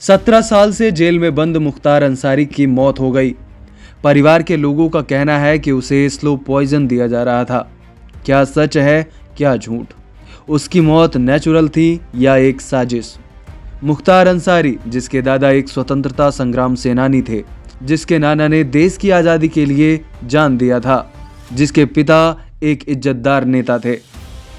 17 साल से जेल में बंद मुख्तार अंसारी की मौत हो गई। परिवार के लोगों का कहना है कि उसे स्लो पॉइजन दिया जा रहा था। क्या सच है, क्या झूठ? उसकी मौत नेचुरल थी या एक साजिश? मुख्तार अंसारी, जिसके दादा एक स्वतंत्रता संग्राम सेनानी थे, जिसके नाना ने देश की आज़ादी के लिए जान दिया था, जिसके पिता एक इज्जतदार नेता थे,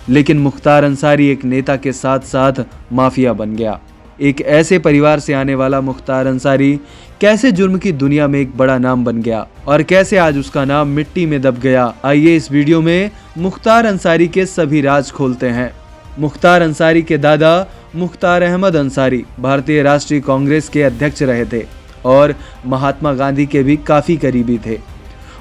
लेकिन मुख्तार अंसारी एक नेता के साथ साथ माफिया बन गया। एक ऐसे परिवार से आने वाला मुख्तार अंसारी कैसे जुर्म की दुनिया में एक बड़ा नाम बन गया और कैसे आज उसका नाम मिट्टी में दब गया? आइए इस वीडियो में मुख्तार अंसारी के सभी राज खोलते हैं। मुख्तार अंसारी के दादा मुख्तार अहमद अंसारी भारतीय राष्ट्रीय कांग्रेस के अध्यक्ष रहे थे और महात्मा गांधी के भी काफी करीबी थे।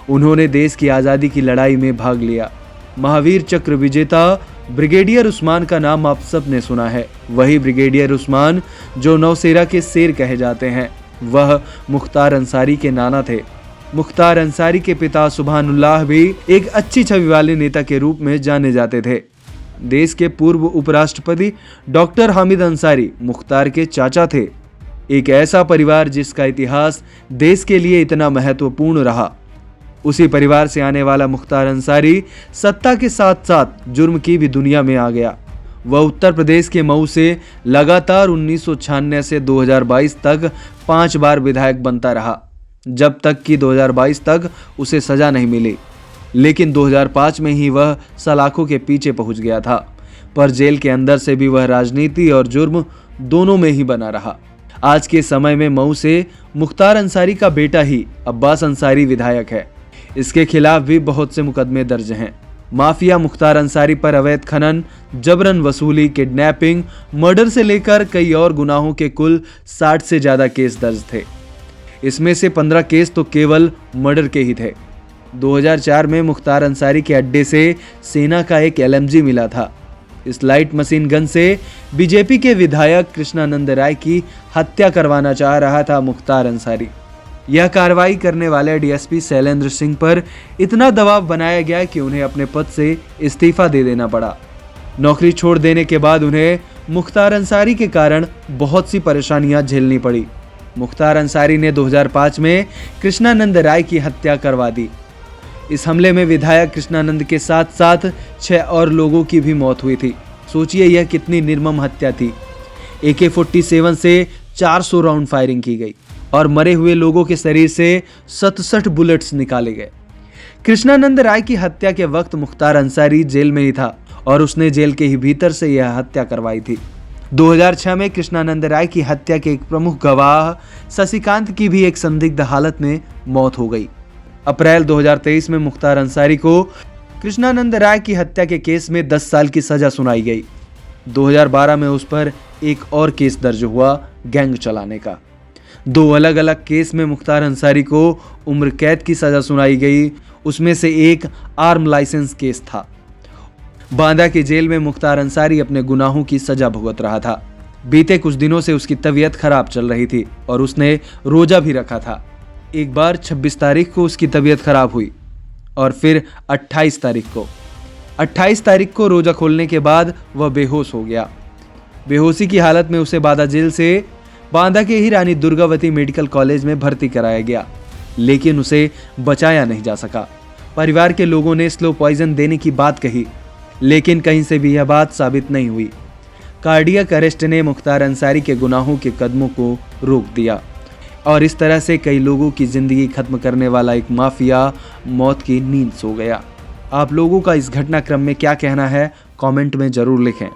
उन्होंने देश की आज़ादी की लड़ाई में भाग लिया। महावीर चक्र विजेता ब्रिगेडियर उस्मान का नाम आप सब ने सुना है। वही ब्रिगेडियर उस्मान जो नौसेरा के शेर कहे जाते हैं, वह मुख्तार अंसारी के नाना थे। मुख्तार अंसारी के पिता सुभानुल्लाह भी एक अच्छी छवि वाले नेता के रूप में जाने जाते थे। देश के पूर्व उपराष्ट्रपति डॉक्टर हामिद अंसारी मुख्तार के चाचा थे। एक ऐसा परिवार जिसका इतिहास देश के लिए इतना महत्वपूर्ण रहा। उसी परिवार से आने वाला मुख्तार अंसारी सत्ता के साथ साथ जुर्म की भी दुनिया में आ गया। वह उत्तर प्रदेश के मऊ से लगातार 1996 से 2022 तक 5 बार विधायक बनता रहा, जब तक कि 2022 तक उसे सजा नहीं मिली। लेकिन 2005 में ही वह सलाखों के पीछे पहुंच गया था, पर जेल के अंदर से भी वह राजनीति और जुर्म दोनों में ही बना रहा। आज के समय में मऊ से मुख्तार अंसारी का बेटा ही अब्बास अंसारी विधायक है। इसके खिलाफ भी बहुत से मुकदमे दर्ज हैं। माफिया मुख्तार अंसारी पर अवैध खनन, जबरन वसूली, किडनैपिंग, मर्डर से लेकर कई और गुनाहों के कुल 60 से ज्यादा केस दर्ज थे। इसमें से 15 केस तो केवल मर्डर के ही थे। 2004 में मुख्तार अंसारी के अड्डे से सेना का एक LMG मिला था। इस लाइट मशीन गन से बीजेपी के विधायक कृष्णानंद राय की हत्या करवाना चाह रहा था मुख्तार अंसारी। यह कार्रवाई करने वाले DSP शैलेंद्र सिंह पर इतना दबाव बनाया गया कि उन्हें अपने पद से इस्तीफा दे देना पड़ा। नौकरी छोड़ देने के बाद उन्हें मुख्तार अंसारी के कारण बहुत सी परेशानियां झेलनी पड़ी। मुख्तार अंसारी ने 2005 में कृष्णानंद राय की हत्या करवा दी। इस हमले में विधायक कृष्णानंद के साथ साथ 6 और लोगों की भी मौत हुई थी। सोचिए यह कितनी निर्मम हत्या थी। AK-47 से 400 राउंड फायरिंग की गई और मरे हुए लोगों के शरीर से 67 बुलेट्स निकाले गए। कृष्णानंद राय की हत्या के वक्त मुख्तार अंसारी जेल में ही था और उसने जेल के ही भीतर से यह हत्या करवाई थी। 2006 में कृष्णानंद राय की हत्या के एक प्रमुख गवाह शशिकांत की भी एक संदिग्ध हालत में मौत हो गई। अप्रैल 2023 में मुख्तार अंसारी को कृष्णानंद राय की हत्या के केस में 10 साल की सजा सुनाई गई। 2012 में उस पर एक और केस दर्ज हुआ, गैंग चलाने का। 2 अलग अलग केस में मुख्तार अंसारी को उम्र कैद की सजा सुनाई गई। उसमें से एक आर्म लाइसेंस केस था। बांदा की जेल में मुख्तार अंसारी अपने गुनाहों की सजा भुगत रहा था। बीते कुछ दिनों से उसकी तबीयत खराब चल रही थी और उसने रोजा भी रखा था। एक बार 26 तारीख को उसकी तबीयत खराब हुई और फिर 28 तारीख को रोजा खोलने के बाद वह बेहोश हो गया। बेहोशी की हालत में उसे बांदा के ही रानी दुर्गावती मेडिकल कॉलेज में भर्ती कराया गया, लेकिन उसे बचाया नहीं जा सका। परिवार के लोगों ने स्लो पॉइजन देने की बात कही, लेकिन कहीं से भी यह बात साबित नहीं हुई। कार्डियक अरेस्ट ने मुख्तार अंसारी के गुनाहों के कदमों को रोक दिया और इस तरह से कई लोगों की जिंदगी खत्म करने वाला एक माफिया मौत की नींद सो गया। आप लोगों का इस घटनाक्रम में क्या कहना है, कमेंट में जरूर लिखें।